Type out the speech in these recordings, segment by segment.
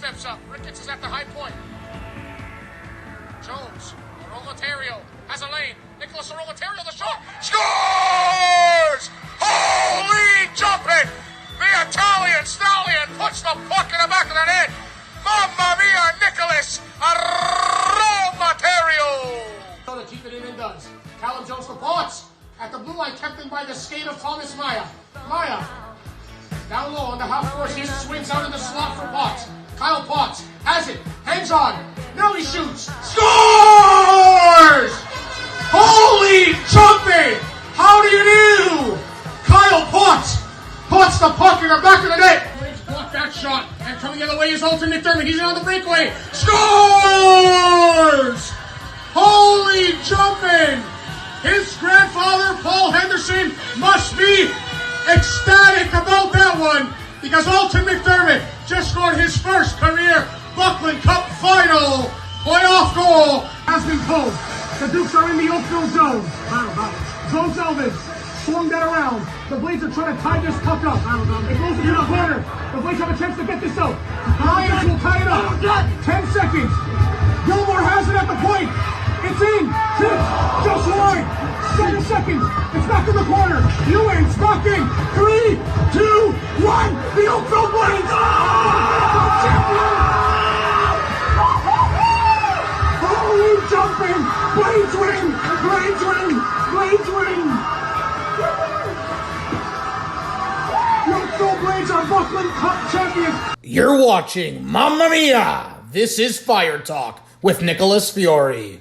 steps up. Ricketts is at the high point. Jones. Aromaterio has a lane. Nicholas Aromaterio, the shot. Scores! Holy jumping! The Italian stallion puts the puck in the back of the net. Mamma mia, Nicholas Aromaterio! So to keep it in and does. Callum Jones for Potts. At the blue line, kept in by the skate of Thomas Maya. Maya. Down low on the half course, he swings out in the slot for Potts. Kyle Potts has it, hangs on, now he shoots, scores! Holy jumping! How do you do? Kyle Potts puts the puck in the back of the net. Blades block that shot, and coming the other way is Alton McDermott. He's in on the breakaway, scores! Holy jumping! His grandfather, Paul Henderson, must be ecstatic about that one because Alton McDermott just scored his first career Buckland Cup final playoff goal. Has been pulled. The Dukes are in the Oakville zone. Zone salvage. Swung that around. The Blades are trying to tie this puck up. It goes into the corner. The Blades have a chance to get this out. Lions will tie it up. 10 seconds. Gilmore has it at the point. It's in. Tips. Just wide. 7 seconds. It's back in the corner. Ewing's back in. 3, 2, 1. The Oakville Blades. Holy jumping. Blades win. Blades win. Blades win. The Oakville Blades are Buckland Cup champions. You're watching Mamma Mia! This is Fire Talk with Nicholas Fiore.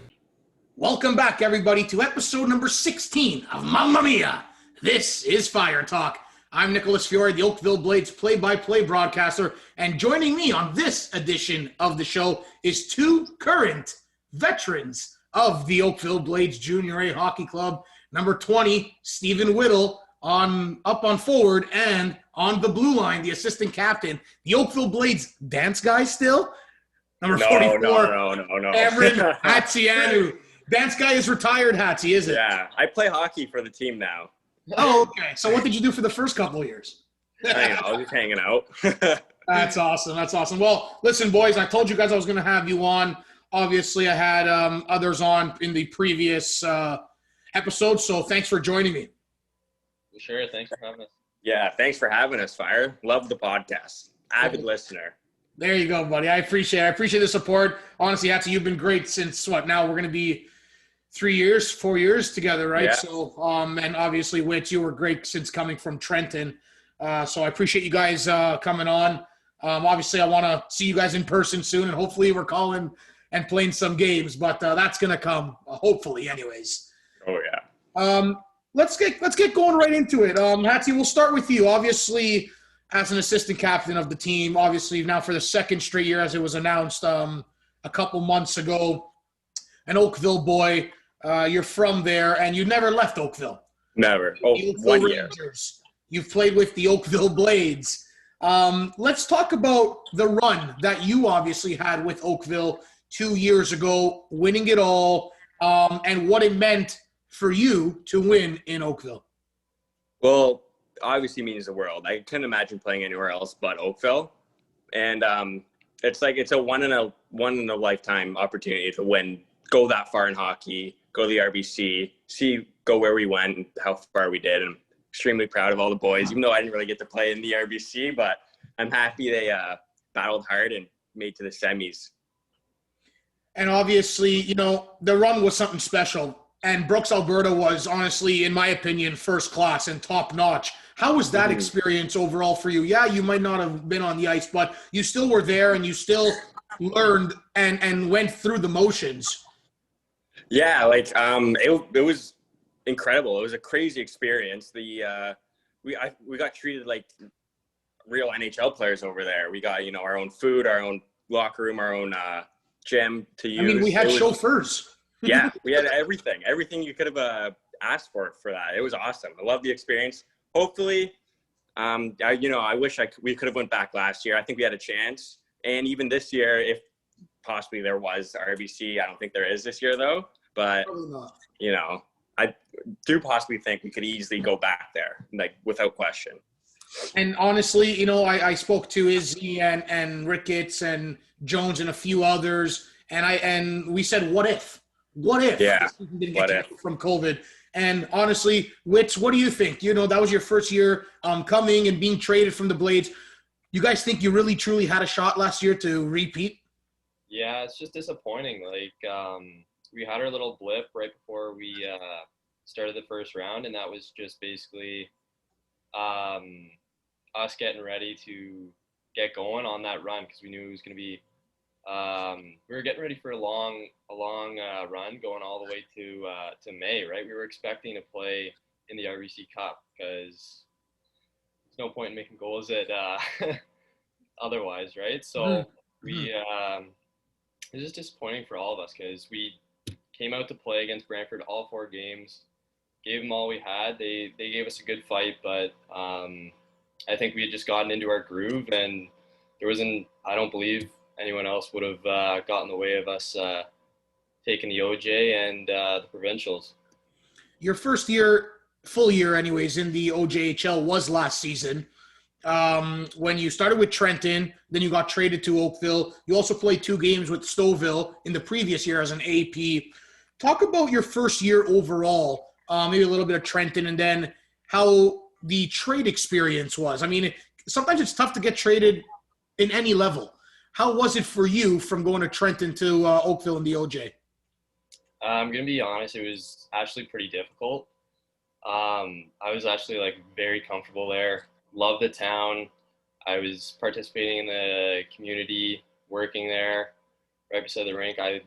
Welcome back, everybody, to episode number 16 of Mamma Mia! This is Fire Talk. I'm Nicholas Fiore, the Oakville Blades play-by-play broadcaster, and joining me on this edition of the show is two current veterans of the Oakville Blades Junior A Hockey Club. Number 20, Stephen Whittle, up on forward, and on the blue line, the assistant captain, the Oakville Blades dance guy still. Number 44, No. Evan Hatziioannou. Dance guy is retired, Hatzi, is it? Yeah, I play hockey for the team now. Oh, okay. So what did you do for the first couple of years? Just hanging out. That's awesome. That's awesome. Well, listen, boys, I told you guys I was going to have you on. Obviously, I had others on in the previous episode, so thanks for joining me. Sure, thanks for having us. Yeah, thanks for having us, Fire. Love the podcast. Avid listener. There you go, buddy. I appreciate the support. Honestly, Hatzi, you've been great since now we're going to be 4 years together, right? Yeah. So, and obviously, Whit, you were great since coming from Trenton. So I appreciate you guys coming on. Obviously, I want to see you guys in person soon, and hopefully we're calling and playing some games, but that's going to come, hopefully, anyways. Oh, yeah. Let's get going right into it. Hatzi, we'll start with you. Obviously, as an assistant captain of the team, obviously now for the second straight year, as it was announced a couple months ago, an Oakville boy. You're from there, and you never left Oakville. Never. The Oakville 1 year. Rangers. You've played with the Oakville Blades. Let's talk about the run that you obviously had with Oakville 2 years ago, winning it all, and what it meant for you to win in Oakville. Well, obviously means the world. I couldn't imagine playing anywhere else but Oakville. And it's a one in a lifetime opportunity to win, go that far in hockey, go to the RBC, go where we went and how far we did. And I'm extremely proud of all the boys, even though I didn't really get to play in the RBC, but I'm happy they battled hard and made to the semis. And obviously, the run was something special. And Brooks, Alberta was honestly, in my opinion, first class and top notch. How was that experience overall for you? Yeah, you might not have been on the ice, but you still were there and you still learned and went through the motions. Yeah, it was incredible. It was a crazy experience. We got treated like real NHL players over there. We got our own food, our own locker room, our own gym to use. I mean, we had chauffeurs. Yeah, we had everything you could have asked for that. It was awesome. I love the experience. Hopefully, I wish we could have went back last year. I think we had a chance, and even this year, if possibly there was RBC. I don't think there is this year though. But I do possibly think we could easily go back there, without question. And honestly, you know, I spoke to Izzy and Ricketts and Jones and a few others, and we said, what if? What if Yeah. this season didn't What get if? canceled from COVID? And honestly, Wits, what do you think? You know, that was your first year coming and being traded from the Blades. You guys think you really, truly had a shot last year to repeat? Yeah, it's just disappointing. Like, we had our little blip right before we started the first round, and that was just basically us getting ready to get going on that run because we knew it was going to be. We were getting ready for a long run going all the way to May, right? We were expecting to play in the RBC Cup because there's no point in making goals at otherwise, right? So we it was just disappointing for all of us because we came out to play against Brantford all 4 games, gave them all we had. They gave us a good fight, but I think we had just gotten into our groove, and there wasn't. I don't believe anyone else would have gotten in the way of us taking the OJ and the provincials. Your first year, full year anyways, in the OJHL was last season. When you started with Trenton, then you got traded to Oakville. You also played 2 games with Stouffville in the previous year as an AP. Talk about your first year overall, maybe a little bit of Trenton, and then how the trade experience was. I mean, sometimes it's tough to get traded in any level. How was it for you from going to Trenton to Oakville and the OJ? I'm going to be honest, it was actually pretty difficult. I was actually very comfortable there. Loved the town. I was participating in the community, working there right beside the rink. I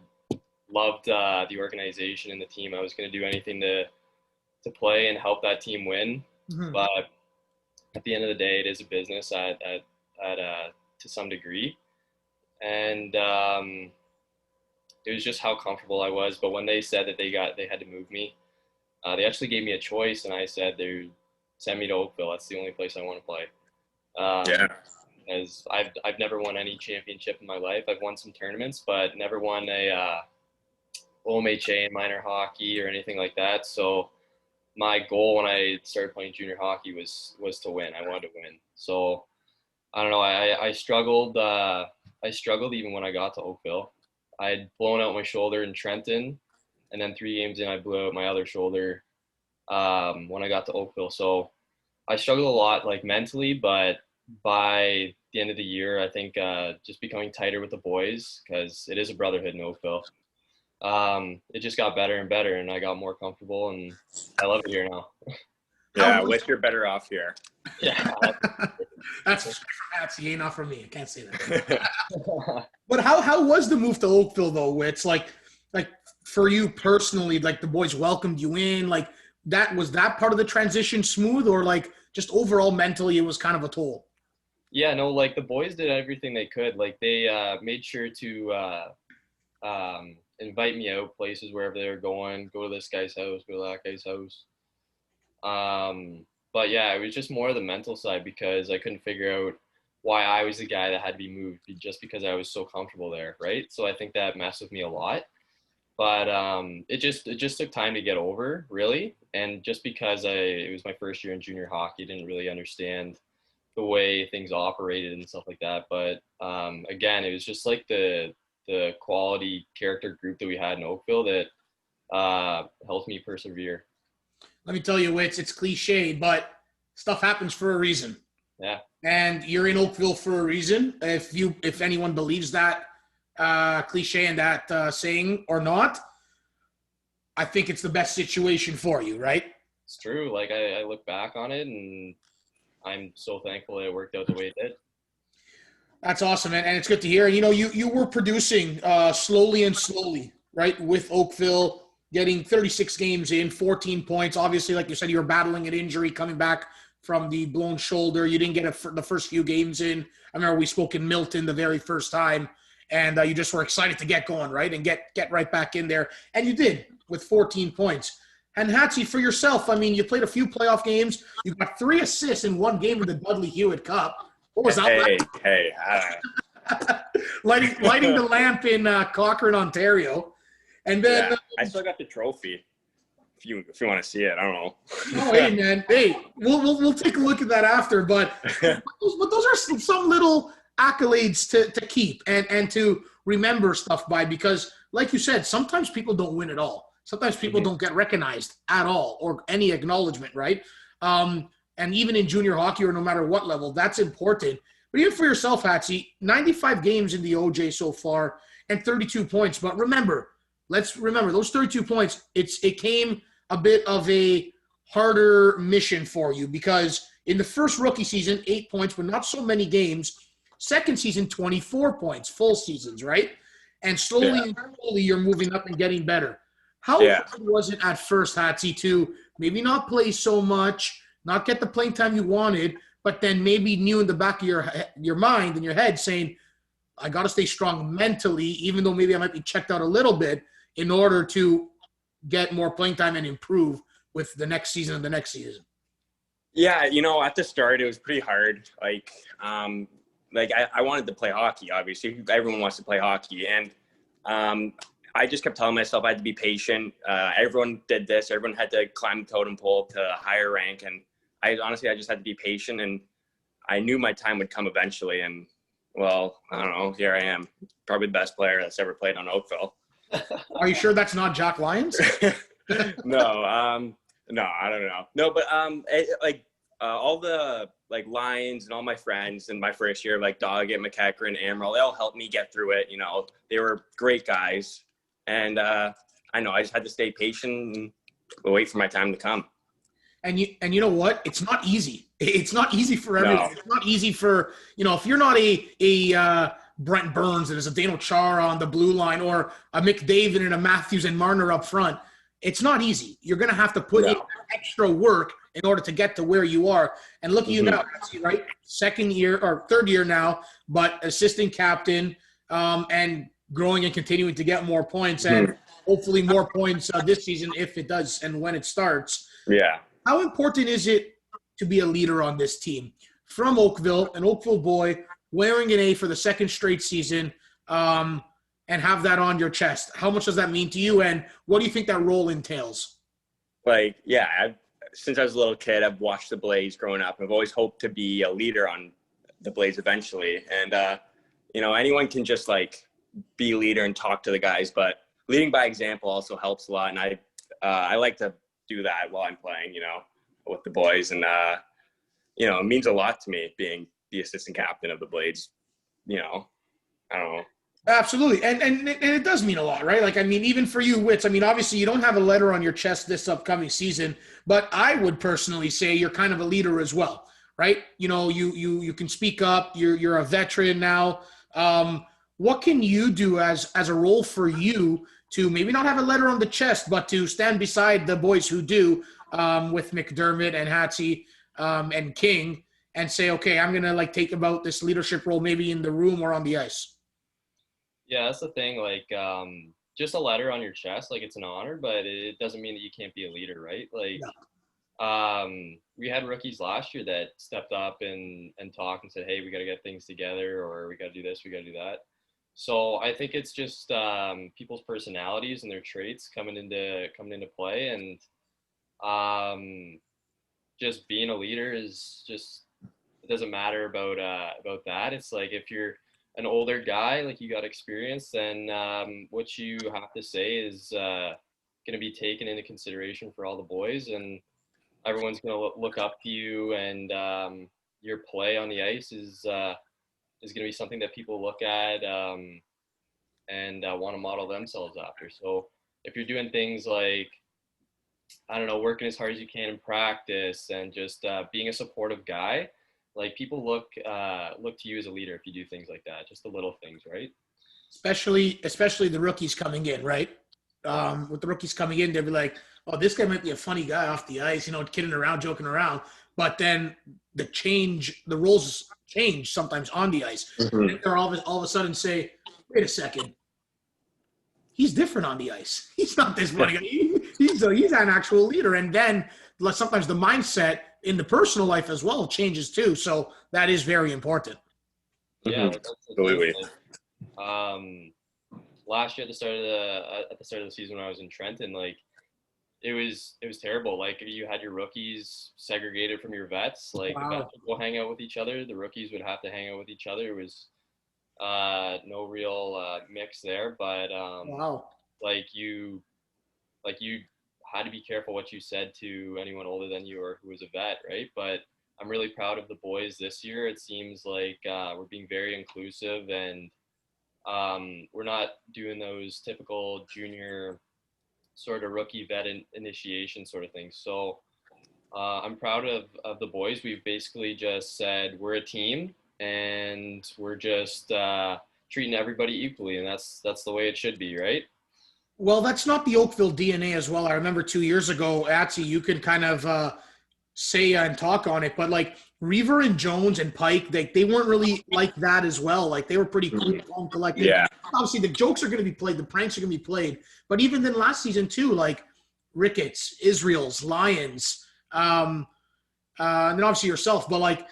loved the organization and the team. I was going to do anything to play and help that team win. Mm-hmm. But at the end of the day, it is a business to some degree. And it was just how comfortable I was. But when they said that they had to move me, they actually gave me a choice, and I said they send me to Oakville. That's the only place I want to play. As I've never won any championship in my life. I've won some tournaments, but never won a OMHA in minor hockey or anything like that. So my goal when I started playing junior hockey was to win. I wanted to win. So I don't know. I struggled. I struggled even when I got to Oakville. I had blown out my shoulder in Trenton, and then 3 games in, I blew out my other shoulder when I got to Oakville. So I struggled a lot, mentally, but by the end of the year, I think just becoming tighter with the boys, because it is a brotherhood in Oakville. It just got better and better, and I got more comfortable, and I love it here now. Yeah, I wish you're better off here. Yeah. That's from Hatziioannou, not from me. I can't say that. But how was the move to Oakville, though? It's like for you personally, the boys welcomed you in, was that part of the transition smooth, or just overall mentally it was kind of a toll? Yeah, no, the boys did everything they could. They made sure to invite me out places wherever they were going, go to this guy's house, go to that guy's house. But yeah, it was just more of the mental side, because I couldn't figure out why I was the guy that had to be moved just because I was so comfortable there, right? So I think that messed with me a lot. But it just took time to get over, really. And just because it was my first year in junior hockey, didn't really understand the way things operated and stuff like that. But again, it was just the quality character group that we had in Oakville that helped me persevere. Let me tell you, it's cliche, but stuff happens for a reason. Yeah. And you're in Oakville for a reason. If anyone believes that cliche and that saying or not, I think it's the best situation for you, right? It's true. I look back on it, and I'm so thankful that it worked out the way it did. That's awesome, and it's good to hear. You were producing slowly, right, with Oakville, getting 36 games in, 14 points. Obviously, like you said, you were battling an injury coming back from the blown shoulder. You didn't get the first few games in. I remember we spoke in Milton the very first time, and you just were excited to get going, right, and get right back in there. And you did with 14 points. And Hatzi, for yourself, I mean, you played a few playoff games. You got 3 assists in 1 game in the Dudley Hewitt Cup. What was that? Hey. lighting the lamp in Cochrane, Ontario. And then I still got the trophy. if you want to see it. I don't know. Oh, hey man, hey, we'll take a look at that after. But those are some little accolades to keep and to remember stuff by, because, like you said, sometimes people don't win at all. Sometimes people don't get recognized at all or any acknowledgement, right? And even in junior hockey or no matter what level, that's important. But even for yourself, Hatzi, 95 games in the OJ so far and 32 points. But let's remember those 32 points, it came a bit of a harder mission for you, because in the first rookie season, 8 points, but not so many games. Second season, 24 points, full seasons, right? And slowly you're moving up and getting better. How hard was it at first, Hatzi, to maybe not play so much, not get the playing time you wanted, but then maybe knew in the back of your mind and your head saying, I got to stay strong mentally, even though maybe I might be checked out a little bit, in order to get more playing time and improve with the next season and the next season? Yeah, at the start, it was pretty hard. I wanted to play hockey, obviously. Everyone wants to play hockey. And I just kept telling myself I had to be patient. Everyone did this. Everyone had to climb the totem pole to a higher rank. And I just had to be patient. And I knew my time would come eventually. And, well, I don't know. Here I am. Probably the best player that's ever played on Oakville. Are you sure that's not Jack Lyons? No, I don't know. No, but all the Lions and all my friends in my first year, like Doggett, McEachran, Amaral, they all helped me get through it. They were great guys. And I just had to stay patient and wait for my time to come. And you know what? It's not easy. It's not easy for everyone. No. It's not easy for, if you're not a Brent Burns and there's a Dano Chara on the blue line, or a McDavid and a Matthews and Marner up front, it's not easy. You're going to have to put in extra work in order to get to where you are. And look at you now, right? Second year or third year now, but assistant captain, and growing and continuing to get more points, and hopefully more points this season if it does and when it starts. Yeah. How important is it to be a leader on this team? From Oakville, an Oakville boy, wearing an A for the second straight season, and have that on your chest. How much does that mean to you, and what do you think that role entails? Since I was a little kid, I've watched the Blades growing up. I've always hoped to be a leader on the Blades eventually. And, anyone can just be a leader and talk to the guys, but leading by example also helps a lot. And I like to do that while I'm playing, with the boys. And, it means a lot to me being the assistant captain of the Blades. I don't know. Absolutely. And it does mean a lot, right? Even for you, Wits, obviously you don't have a letter on your chest this upcoming season, but I would personally say you're kind of a leader as well, right? You can speak up. You're a veteran now. What can you do as a role for you to maybe not have a letter on the chest, but to stand beside the boys who do, with McDermott and Hatzi, and King, and say, okay, I'm going to take about this leadership role, maybe in the room or on the ice? Yeah, that's the thing. Just a letter on your chest, it's an honor, but it doesn't mean that you can't be a leader, right? We had rookies last year that stepped up and talked and said, hey, we got to get things together, or we got to do this, we got to do that. So I think it's just people's personalities and their traits coming into play, and just being a leader is just, it doesn't matter about that. It's if you're an older guy, you got experience, then what you have to say is going to be taken into consideration for all the boys, and everyone's going to look up to you, and your play on the ice is going to be something that people look at and want to model themselves after. So if you're doing things working as hard as you can in practice and just being a supportive guy, people look to you as a leader if you do things like that, just the little things, right? Especially the rookies coming in, right? With the rookies coming in, they'll be like, oh, this guy might be a funny guy off the ice, kidding around, joking around. But then the roles change sometimes on the ice. Mm-hmm. And they're all of a sudden say, wait a second, he's different on the ice. He's not this funny guy. He's an actual leader. And then sometimes the mindset in the personal life as well changes too. So that is very important. Yeah, absolutely. Last year at the start of the season when I was in Trenton, it was terrible. Like you had your rookies segregated from your vets. Like the vets would go hang out with each other. The rookies would have to hang out with each other. It was no real mix there. But like you had to be careful what you said to anyone older than you or who was a vet, right? But I'm really proud of the boys this year. It seems like we're being very inclusive, and we're not doing those typical junior sort of rookie vet initiation sort of things. So I'm proud of the boys. We've basically just said we're a team and we're just treating everybody equally, and that's the way it should be, right? Well, that's not the Oakville DNA as well. I remember 2 years ago, Atzi, you could kind of say and talk on it, but like Reaver and Jones and Pike, they weren't really like that as well. Like they were pretty cool, calm, collected. Yeah. Obviously, the jokes are going to be played, the pranks are going to be played. But even then, last season too, like Ricketts, Israel's, Lions, and then obviously yourself. But like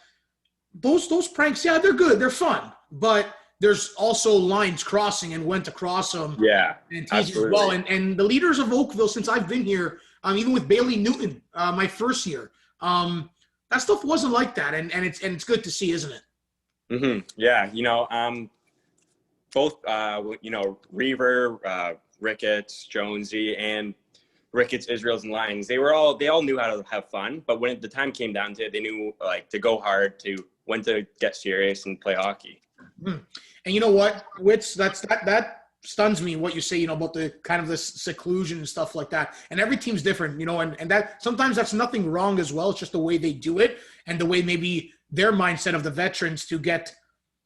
those pranks, yeah, they're good, they're fun. But there's also lines crossing and when to cross them. Yeah, and tease as well. And the leaders of Oakville, since I've been here, even with Bailey Newton, my first year, that stuff wasn't like that, and it's good to see, isn't it? Mm-hmm. Yeah, both Reaver, Ricketts, Jonesy, and Ricketts, Israel's, and Lions, they all knew how to have fun, but when the time came down to it, they knew like to go hard, to when to get serious and play hockey. Mm-hmm. And you know what, Wits, that stuns me what you say, about the kind of this seclusion and stuff like that. And every team's different, and that sometimes that's nothing wrong as well. It's just the way they do it and the way maybe their mindset of the veterans to get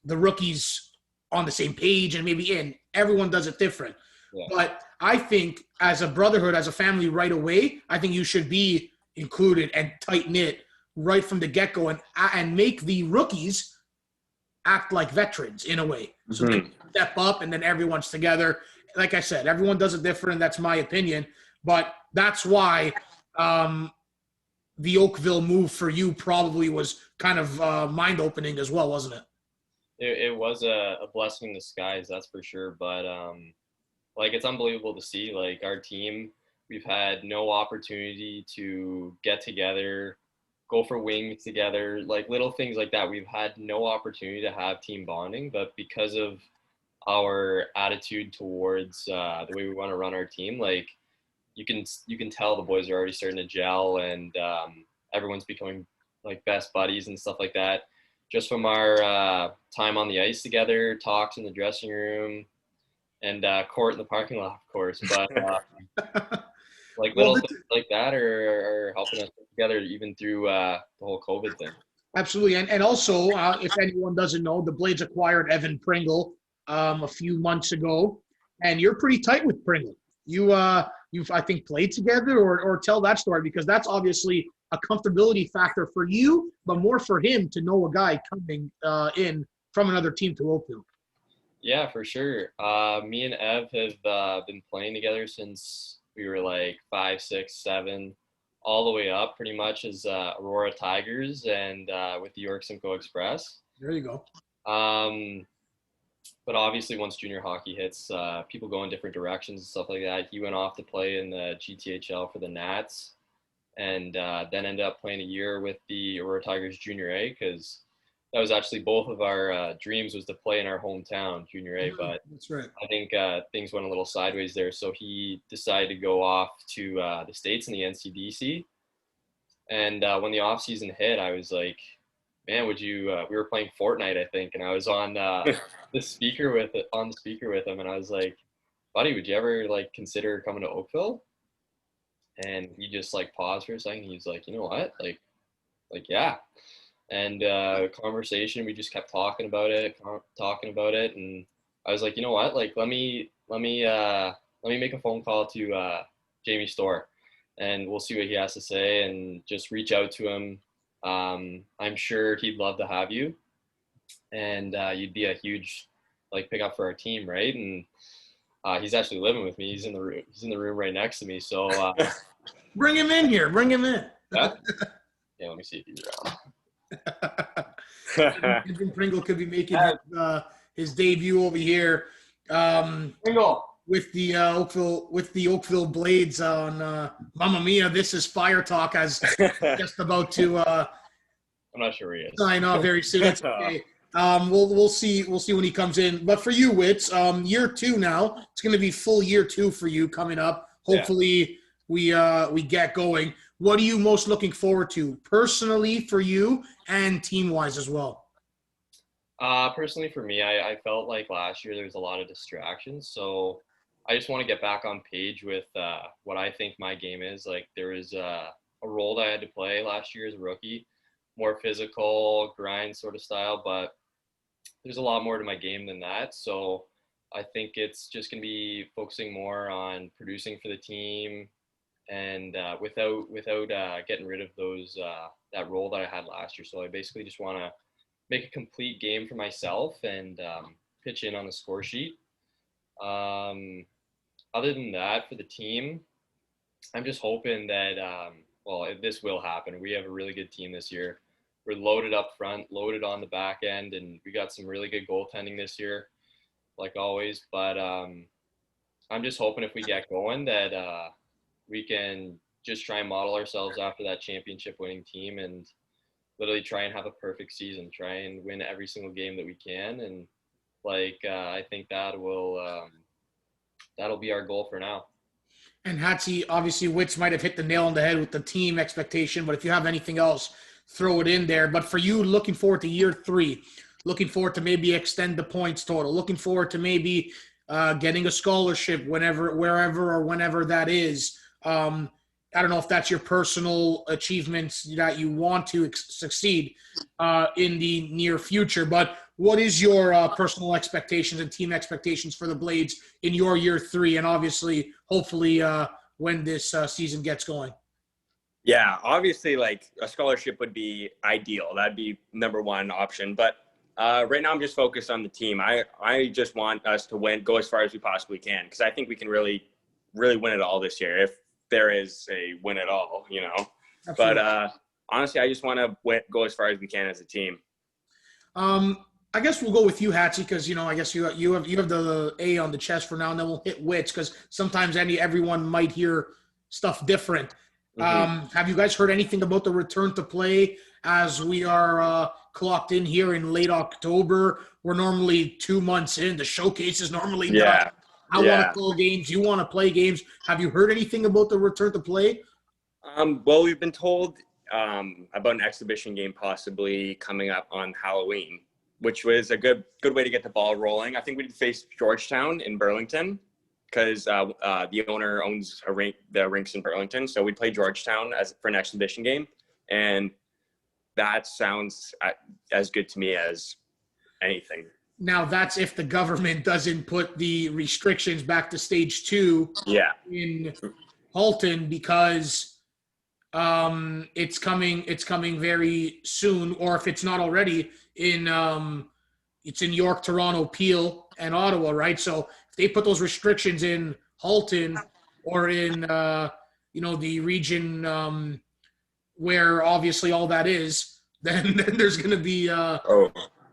the rookies on the same page and maybe in. Everyone does it different. Yeah. But I think as a brotherhood, as a family right away, I think you should be included and tight-knit right from the get-go and make the rookies act like veterans in a way. So they step up and then everyone's together. Like I said, everyone does it different. That's my opinion. But that's why the Oakville move for you probably was kind of mind-opening as well, wasn't it? It was a blessing in disguise, that's for sure. But it's unbelievable to see. Like our team, we've had no opportunity to get together, go for wings together, like little things like that. We've had no opportunity to have team bonding, but because of our attitude towards the way we want to run our team, like you can tell the boys are already starting to gel, and everyone's becoming like best buddies and stuff like that. Just from our time on the ice together, talks in the dressing room, and court in the parking lot, of course. But like little things like that are helping us together even through the whole COVID thing. Absolutely. And also, if anyone doesn't know, the Blades acquired Evan Pringle a few months ago, and you're pretty tight with Pringle. You've I think played together or tell that story, because that's obviously a comfortability factor for you, but more for him to know a guy coming in from another team to Oakville. Yeah, for sure. Me and Ev have been playing together since we were like 5, 6, 7, all the way up pretty much as Aurora Tigers and with the York Simcoe Express. There you go. But obviously once junior hockey hits, people go in different directions and stuff like that. He went off to play in the GTHL for the Nats, and then ended up playing a year with the Aurora Tigers Junior A, because that was actually both of our dreams, was to play in our hometown, Junior A. But that's right. I think things went a little sideways there. So he decided to go off to the States in the NCDC. And when the off season hit, I was like, man, would you, we were playing Fortnite, I think. And I was on the speaker with him. And I was like, buddy, would you ever like consider coming to Oakville? And he just like paused for a second. He's like, you know what? Like, yeah. And conversation, we just kept talking about it. And I was like, you know what? Like, let me make a phone call to Jamie Storr, and we'll see what he has to say, and just reach out to him. I'm sure he'd love to have you, and you'd be a huge like pickup for our team, right? And he's actually living with me. He's in the room right next to me. So bring him in here. Bring him in. Yeah, let me see if he's around. Pringle could be making his debut over here. Pringle, with the Oakville Blades on Mamma Mia. This is Fire Talk. As just about to. I'm not sure where he is. I know very soon. That's okay. We'll see when he comes in. But for you, Wits, year 2 now. It's going to be full year 2 for you coming up. Hopefully, we get going. What are you most looking forward to personally for you and team wise as well? Personally for me, I felt like last year there was a lot of distractions. So I just want to get back on page with what I think my game is. Like there was a role that I had to play last year as a rookie, more physical, grind sort of style, but there's a lot more to my game than that. So I think it's just going to be focusing more on producing for the team and without getting rid of those that role that I had last year. So I basically just want to make a complete game for myself and pitch in on the score sheet. Other than that, for the team, I'm just hoping that, this will happen. We have a really good team this year. We're loaded up front, loaded on the back end, and we got some really good goaltending this year, like always. But I'm just hoping if we get going that we can just try and model ourselves after that championship winning team and literally try and have a perfect season, try and win every single game that we can. And I think that'll be our goal for now. And Hatzi, obviously Wits might have hit the nail on the head with the team expectation, but if you have anything else, throw it in there. But for you, looking forward to year 3, looking forward to maybe extend the points total, looking forward to maybe getting a scholarship wherever or whenever that is. I don't know if that's your personal achievements that you want to succeed in the near future, but what is your personal expectations and team expectations for the Blades in your year 3 and obviously, hopefully, when this season gets going? Yeah, obviously, like a scholarship would be ideal. That'd be number one option. But right now, I'm just focused on the team. I just want us to go as far as we possibly can because I think we can really, really win it all this year if there is a win at all, you know. Absolutely. But honestly, I just want to go as far as we can as a team. I guess we'll go with you, Hatzi, because I guess you have the A on the chest for now, and then we'll hit Wits because sometimes everyone might hear stuff different. Mm-hmm. Have you guys heard anything about the return to play as we are clocked in here in late October? We're normally 2 months in. The showcase is normally done. I want to call games. You want to play games. Have you heard anything about the return to play? Well, we've been told about an exhibition game possibly coming up on Halloween, which was a good way to get the ball rolling. I think we'd face Georgetown in Burlington because the owner owns the rinks in Burlington. So we'd play Georgetown for an exhibition game. And that sounds as good to me as anything. Now, that's if the government doesn't put the restrictions back to stage 2 in Halton because it's coming very soon, or if it's not already it's in York, Toronto, Peel, and Ottawa, right? So if they put those restrictions in Halton or in the region where obviously all that is, then there's going to be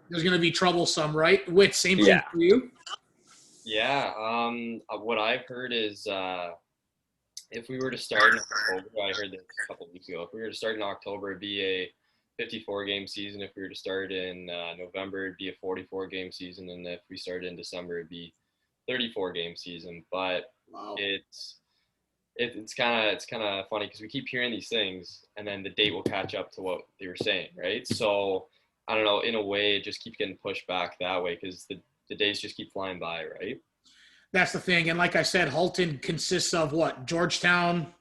there's going to be troublesome, right? With same thing for you. Yeah. What I've heard is if we were to start in October, I heard this a couple of weeks ago. If we were to start in October, it'd be a 54-game season. If we were to start in November, it'd be a 44-game season. And if we started in December, it'd be 34-game season. But it's kind of funny because we keep hearing these things, and then the date will catch up to what they were saying, right? So I don't know. In a way, it just keeps getting pushed back that way because the days just keep flying by, right? That's the thing. And like I said, Halton consists of what? Georgetown,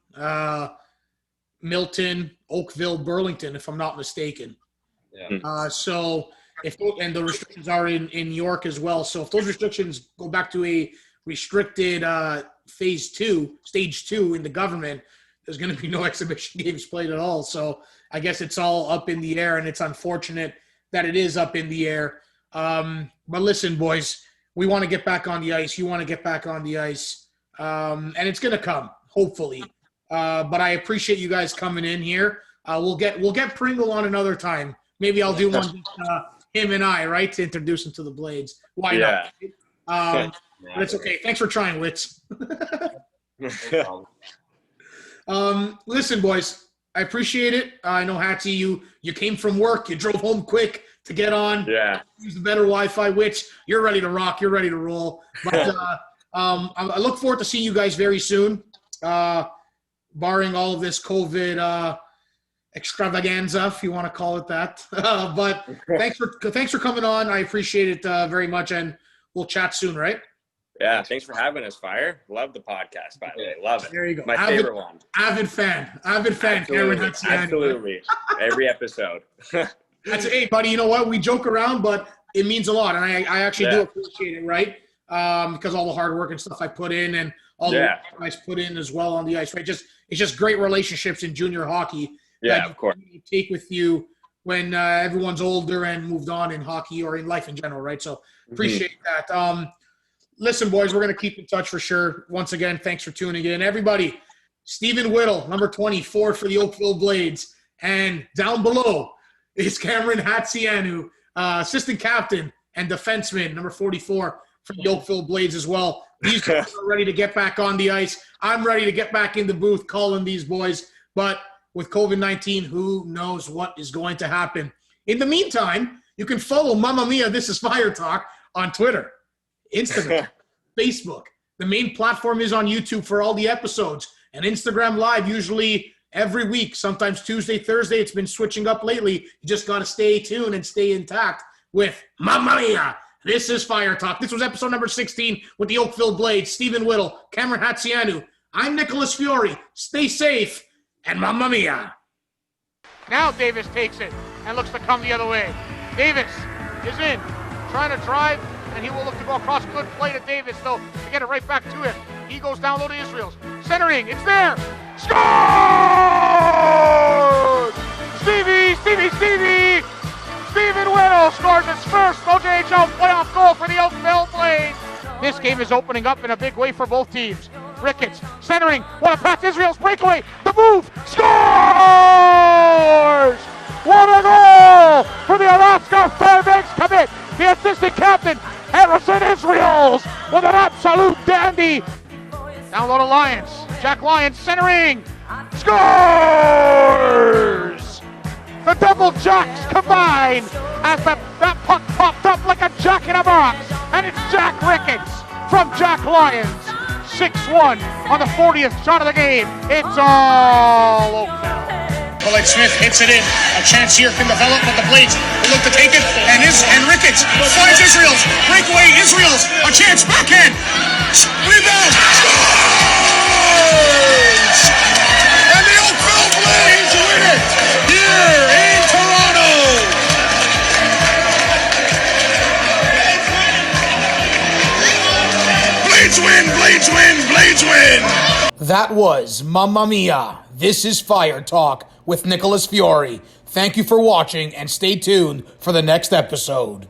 Milton, Oakville, Burlington, if I'm not mistaken. Yeah. So and the restrictions are in York as well. So if those restrictions go back to a restricted stage 2 in the government, there's going to be no exhibition games played at all. So I guess it's all up in the air, and it's unfortunate that it is up in the air. But listen, boys, we want to get back on the ice. You want to get back on the ice. And it's going to come, hopefully. But I appreciate you guys coming in here. We'll get Pringle on another time. Maybe I'll do one, him and I, right, to introduce him to the Blades. Why not? But it's okay. Thanks for trying, Wits. Listen, boys, I appreciate it. I know, Hattie, you came from work. You drove home quick to get on. Yeah. Use the better Wi-Fi, which you're ready to rock. You're ready to roll. But I look forward to seeing you guys very soon, barring all of this COVID extravaganza, if you want to call it that. But thanks for coming on. I appreciate it very much, and we'll chat soon, right? Yeah, thanks for having us, Fire. Love the podcast, by the way. Love it. There you go. My favorite one. Avid fan. Cameron Hatziioannou. Absolutely. Every episode. Hey, buddy, you know what? We joke around, but it means a lot, and I actually do appreciate it, right? Because all the hard work and stuff I put in, and all the work you guys put in as well on the ice, right? It's just great relationships in junior hockey. Yeah, of course. You take with you when everyone's older and moved on in hockey or in life in general, right? So appreciate that. Listen, boys, we're going to keep in touch for sure. Once again, thanks for tuning in. Everybody, Stephen Whittle, number 24 for the Oakville Blades. And down below is Cameron Hatziioannou, assistant captain and defenseman, number 44 for the Oakville Blades as well. These guys are ready to get back on the ice. I'm ready to get back in the booth calling these boys. But with COVID-19, who knows what is going to happen. In the meantime, you can follow Mamma Mia, This Is Fire Talk on Twitter, Instagram, Facebook. The main platform is on YouTube for all the episodes, and Instagram Live usually every week, sometimes Tuesday, Thursday. It's been switching up lately. You just got to stay tuned and stay intact with Mamma Mia, This Is Fire Talk. This was episode number 16 with the Oakville Blades, Stephen Whittle, Cameron Hatziioannou. I'm Nicholas Fiore. Stay safe, and Mamma Mia. Now Davis takes it and looks to come the other way. Davis is in, trying to drive, and he will look to go across. Good play to Davis, though, to get it right back to him. He goes down low to Israels. Centering, it's there. Scores! Stevie! Stephen Whittle scores his first OJHL playoff goal for the Oakville Blades. This game is opening up in a big way for both teams. Ricketts centering, what a pass, Israel's breakaway, the move, scores! What a goal for the Alaska Fairbanks commit, the assistant captain, Harrison Israels, with an absolute dandy. Down low to Lyons, Jack Lyons centering, scores! The double jacks combine as that puck popped up like a jack in a box, and it's Jack Ricketts from Jack Lyons. 6-1 on the 40th shot of the game. It's all Oakville. Blake Smith hits it in. A chance here can develop, but the Blades will look to take it. And Ricketts finds Israels. Breakaway, Israels. A chance, backhand. Rebound. Scores! And the Oakville Blades win it here in Toronto. Blades win, Blades win, Blades win. That was Mamma Mia, This Is Fire Talk with Nicholas Fiore. Thank you for watching, and stay tuned for the next episode.